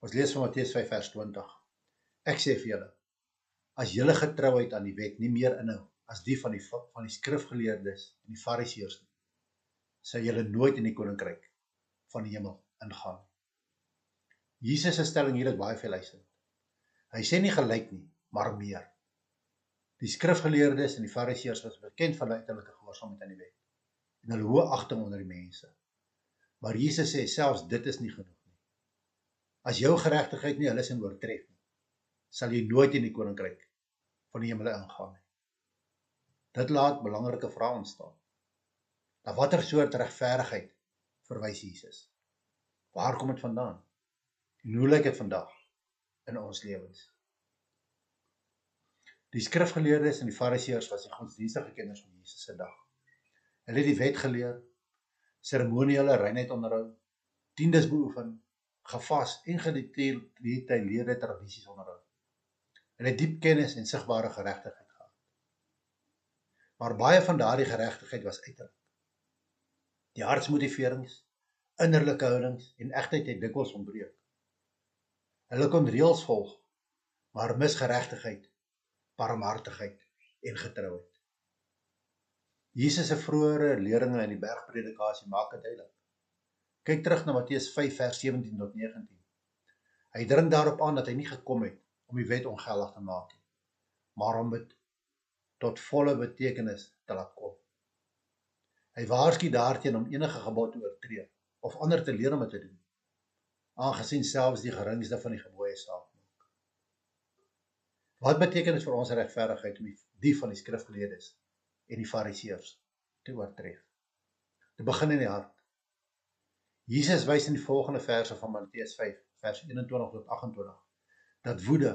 Ons lees van Matteus 5 vers 20. Ek sê vir julle, as julle getrouheid aan die wet nie meer inhou as die van die skrifgeleerdes en die fariseërs nie, sal julle nooit in die koninkryk van die hemel ingaan. Jesus se stelling hier is baie veelluistend. Hy sê nie gelyk nie, maar meer. Die skrifgeleerdes en die fariseërs was bekend van hulle uiterlike gehoorsaamheid aan die wet en hulle hoë agting onder die mense. Maar Jesus sê selfs dit is nie genoeg nie. As jou geregtigheid nie hulle sin oortref nie, sal jy nooit in die koninkryk van die hemel ingaan nie. Dit laat belangrike vrae ontstaan. Na watter soort regverdigheid verwys Jesus? Waar kom dit vandaan? En hoe lyk dit vandag in ons lewens? Die skrifgeleerdes en die fariseërs was die godsdienstige kenners van Jesus se dag. Hulle het die wet geleer, seremoniële reinheid onderhou, tiendes beoefen, gevas en gedetailleerde tradisies onderhou. Hulle het diep kennis en sigbare geregtigheid gehad. Maar baie van daardie geregtigheid was uiterlik. Die hartsmotiverings, innerlike houdings en egtheid het dikwels ontbreek. Hulle kon reëls volg, maar mis geregtigheid, barmhartigheid en getrouheid. Jesus se vroeëre leringe in die bergpredikasie maak dit duidelik. Kyk terug na Matteus 5 vers 17 tot 19. Hy dring daarop aan dat hy nie gekom het om die wet ongeldig te maak nie, maar om dit tot volle betekenis te laat kom. Hy waarsku daarteen om enige gebod te oortree of ander te leer om dit te doen, aangesien selfs die geringste van die gebooie saak maak. Wat beteken dit vir ons regverdigheid om die van die skrifgeleerdes en die fariseërs te oortref? Te begin in die hart. Jesus wys in die volgende verse van Matteus 5, vers 21 tot 28, dat woede,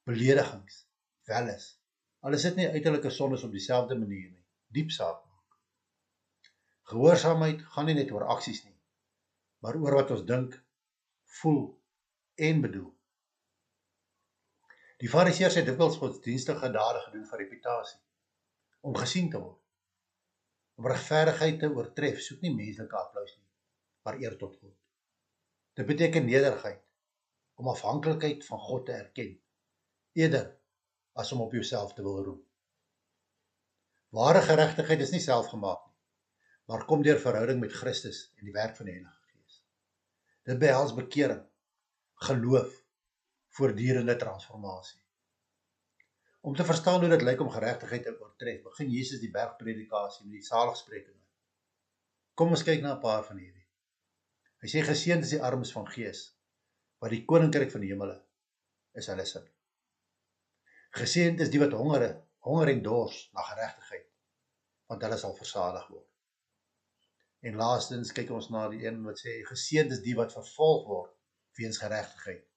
beledigings, welis, al is dit nie uiterlike sondes op dieselfde manier nie, diep saak maak. Gehoorsaamheid gaan nie net oor aksies nie, maar oor wat ons dink, voel en bedoel. Die fariseërs het dikwels godsdienstige dade gedoen vir reputasie, om gesien te word. Om regverdigheid te oortref, soek nie menslike applaus nie, maar eer tot God. Dit beteken nederigheid, om afhanklikheid van God te erken, eerder as om op jouself te wil roem. Ware geregtigheid is nie selfgemaak nie, maar kom deur verhouding met Christus en die werk van die Heilige Gees. Dit behels bekering, geloof, voortdurende transformasie. Om te verstaan hoe dit lyk om geregtigheid te oortref, begin Jesus die bergpredikasie met die saligsprekinge. Kom ons kyk na 'n paar van hierdie. Hy sê, geseënd is die armes van gees, want die koninkryk van die hemele is hulle sin. Geseënd is die wat honger en dors na geregtigheid, want hulle sal versadig word. En laastens kyk ons na die een wat sê, geseënd is die wat vervolg word weens geregtigheid,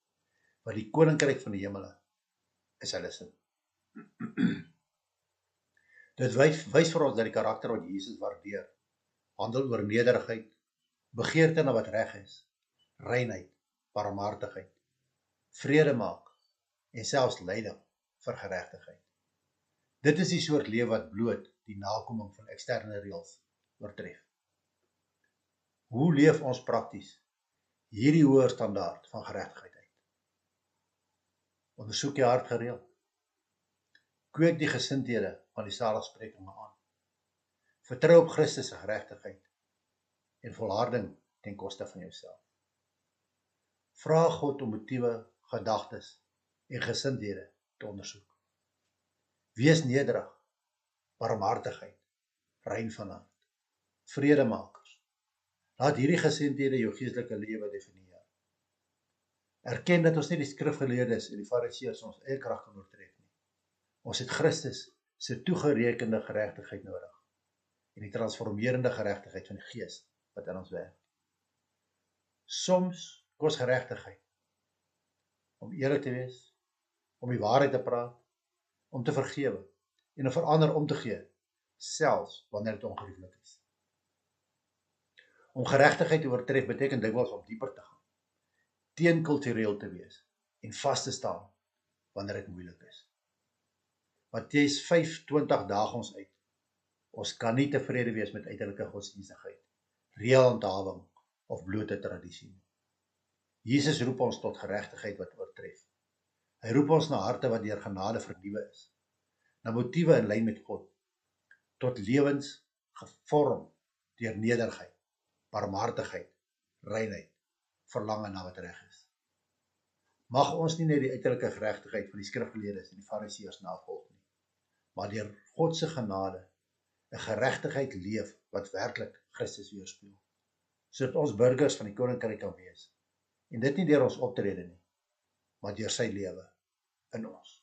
want die koninkryk van die hemele is hulle sin. Dit wys vir ons dat die karakter wat Jesus waardeer, handel oor nederigheid, begeerte na wat reg is, reinheid, barmhartigheid, vrede maak en selfs lyding vir geregtigheid. Dit is die soort lewe wat bloot die nakoming van eksterne reëls oortref. Hoe leef ons prakties hierdie hoë standaard van geregtigheid uit? Ondersoek jou hart gereeld. Kweek die gesindhede van die saligsprekinge aan. Vertrou op Christus se geregtigheid en volharding ten koste van jouself. Vra God om motiewe, gedagtes en gesindhede te ondersoek. Wees nederig, barmhartigheid, rein van hart, vredemakers. Laat hierdie gesindhede jou geestelike lewe definieer. Erken dat ons nie die skrifgeleerdes en die fariseërs ons eie krag kan oortref nie. Ons het Christus se toegerekende geregtigheid nodig en die transformerende geregtigheid van die Gees wat in ons werk. Soms kos geregtigheid om eerlik te wees, om die waarheid te praat, om te vergewe en om vir ander om te gee, selfs wanneer dit ongerieflik is. Om geregtigheid te oortref beteken dikwels om dieper te gaan, teenkultureel te wees en vas te staan wanneer dit moeilik is. Matteus 5:20 daag ons uit. Ons kan nie tevrede wees met uiterlike godsdienstigheid, reëlhandhawing of blote tradisie nie. Jesus roep ons tot geregtigheid wat oortref. Hy roep ons na harte wat deur genade vernuwe is, na motiewe in lyn met God, tot lewens gevorm deur nederigheid, barmhartigheid, reinheid, verlange na wat reg is. Mag ons nie net die uiterlike geregtigheid van die skrifgeleerdes en die fariseërs navolg nie, maar deur God se genade 'n geregtigheid leef wat werklik Christus weerspieël, sodat ons burgers van die koninkryk kan wees, en dit nie deur ons optrede nie, maar deur sy lewe in ons.